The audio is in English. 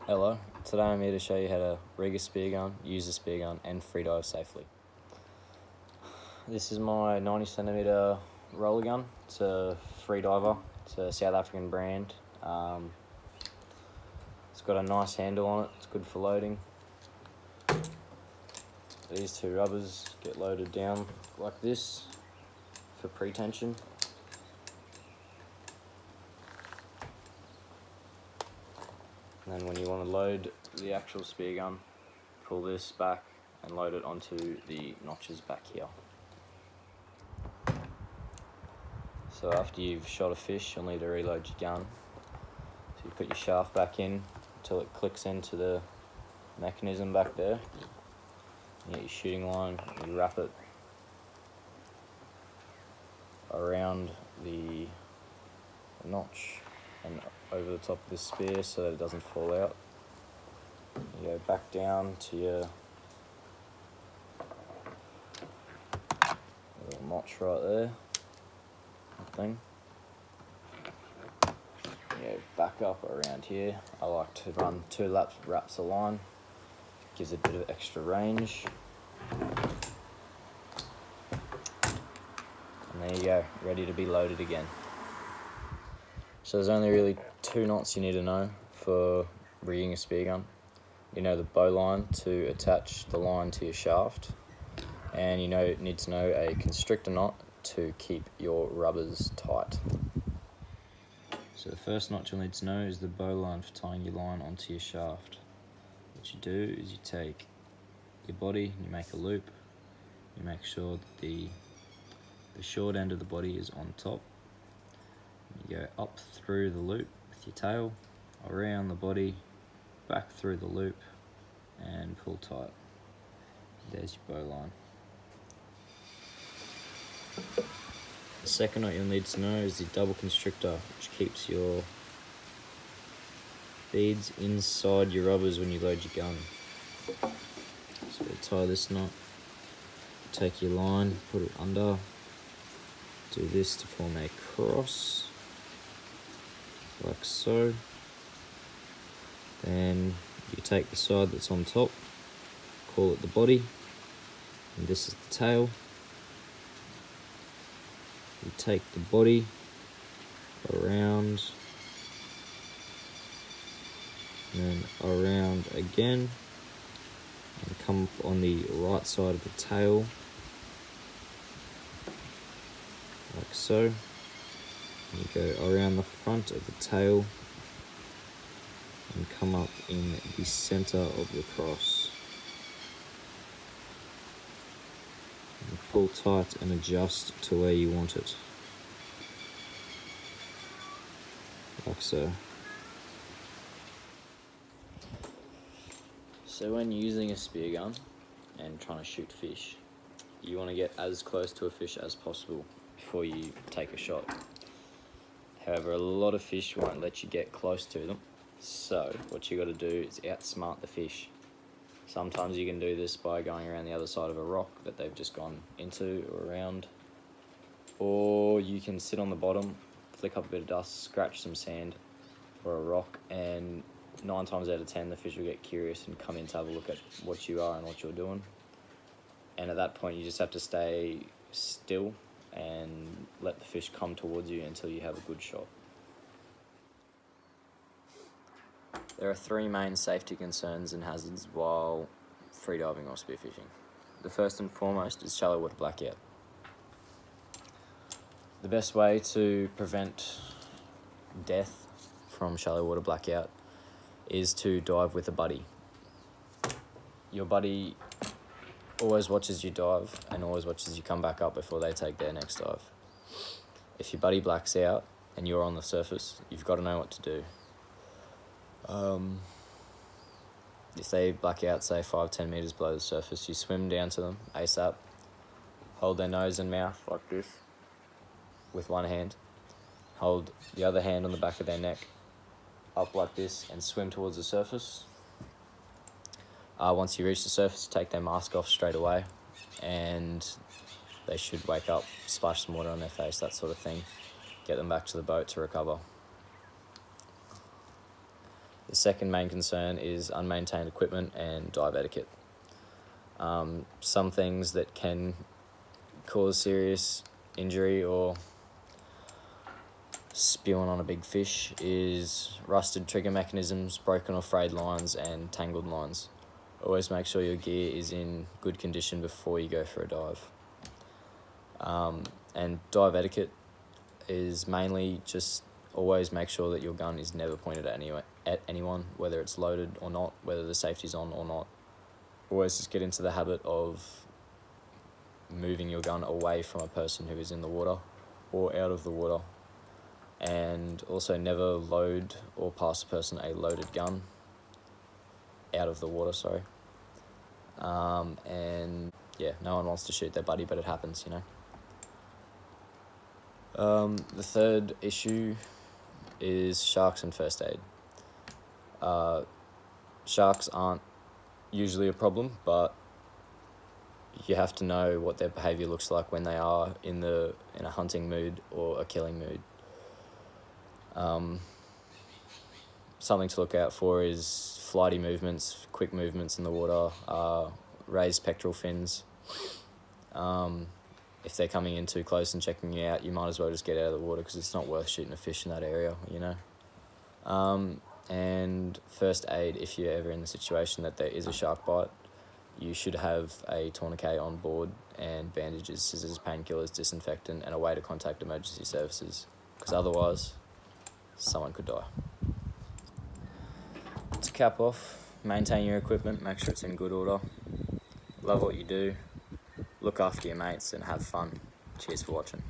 Hello, today I'm here to show you how to rig a spear gun, use a spear gun and freedive safely. This is my 90cm roller gun. It's a freediver, it's a South African brand. It's got a nice handle on it, it's good for loading. These two rubbers get loaded down like this for pre-tension. And then when you want to load the actual spear gun, pull this back and load it onto the notches back here. So after you've shot a fish, you'll need to reload your gun. So you put your shaft back in until it clicks into the mechanism back there. You get your shooting line, you wrap it around the notch and over the top of the spear so that it doesn't fall out. You go back down to your little notch right there, that thing. You go back up around here. I like to run 2 wraps of line, gives it a bit of extra range. And there you go, ready to be loaded again. So there's only really 2 knots you need to know for rigging a spear gun. You know the bow line to attach the line to your shaft, and you need to know a constrictor knot to keep your rubbers tight. So the first knot you'll need to know is the bow line for tying your line onto your shaft. What you do is you take your body, you make a loop, you make sure that the short end of the body is on top. You go up through the loop with your tail, around the body, back through the loop, and pull tight. There's your bow line. The second knot you'll need to know is the double constrictor, which keeps your beads inside your rubbers when you load your gun. So you tie this knot, take your line, put it under, do this to form a cross, like so. Then you take the side that's on top, call it the body, and this is the tail. You take the body around, and then around again, and come up on the right side of the tail, like so. You go around the front of the tail and come up in the center of the cross. And pull tight and adjust to where you want it, like so. So when using a spear gun and trying to shoot fish, you want to get as close to a fish as possible before you take a shot. However, a lot of fish won't let you get close to them, so what you got to do is outsmart the fish. Sometimes you can do this by going around the other side of a rock that they've just gone into or around, or you can sit on the bottom, flick up a bit of dust, scratch some sand or a rock, and 9 times out of 10 the fish will get curious and come in to have a look at what you are and what you're doing. And at that point you just have to stay still and let the fish come towards you until you have a good shot. There are 3 main safety concerns and hazards while freediving or spearfishing. The first and foremost is shallow water blackout. The best way to prevent death from shallow water blackout is to dive with a buddy. Your buddy always watches you dive and always watches you come back up before they take their next dive. If your buddy blacks out and you're on the surface, you've got to know what to do. If they black out, say 5-10 meters below the surface, you swim down to them ASAP, hold their nose and mouth like this with one hand, hold the other hand on the back of their neck up like this and swim towards the surface. Once you reach the surface, take their mask off straight away and they should wake up, splash some water on their face, that sort of thing. Get them back to the boat to recover. The The second main concern is unmaintained equipment and dive etiquette. Some things that can cause serious injury or spewing on a big fish is rusted trigger mechanisms, broken or frayed lines, and tangled lines. Always make sure your gear is in good condition before you go for a dive. And dive etiquette is mainly just always make sure that your gun is never pointed at anyone, whether it's loaded or not, whether the safety's on or not. Always just get into the habit of moving your gun away from a person who is in the water or out of the water. And also never load or pass a person a loaded gun out of the water, sorry. And yeah, no one wants to shoot their buddy, but it happens, you know. The third issue is sharks and first aid. Sharks aren't usually a problem, but you have to know what their behaviour looks like when they are in a hunting mood or a killing mood. Something to look out for is flighty movements, quick movements in the water, raised pectoral fins. If they're coming in too close and checking you out, you might as well just get out of the water because it's not worth shooting a fish in that area, you know. And first aid, if you're ever in the situation that there is a shark bite, you should have a tourniquet on board and bandages, scissors, painkillers, disinfectant, and a way to contact emergency services, because otherwise someone could die. To cap off, maintain your equipment, make sure it's in good order, love what you do, look after your mates and have fun. Cheers for watching.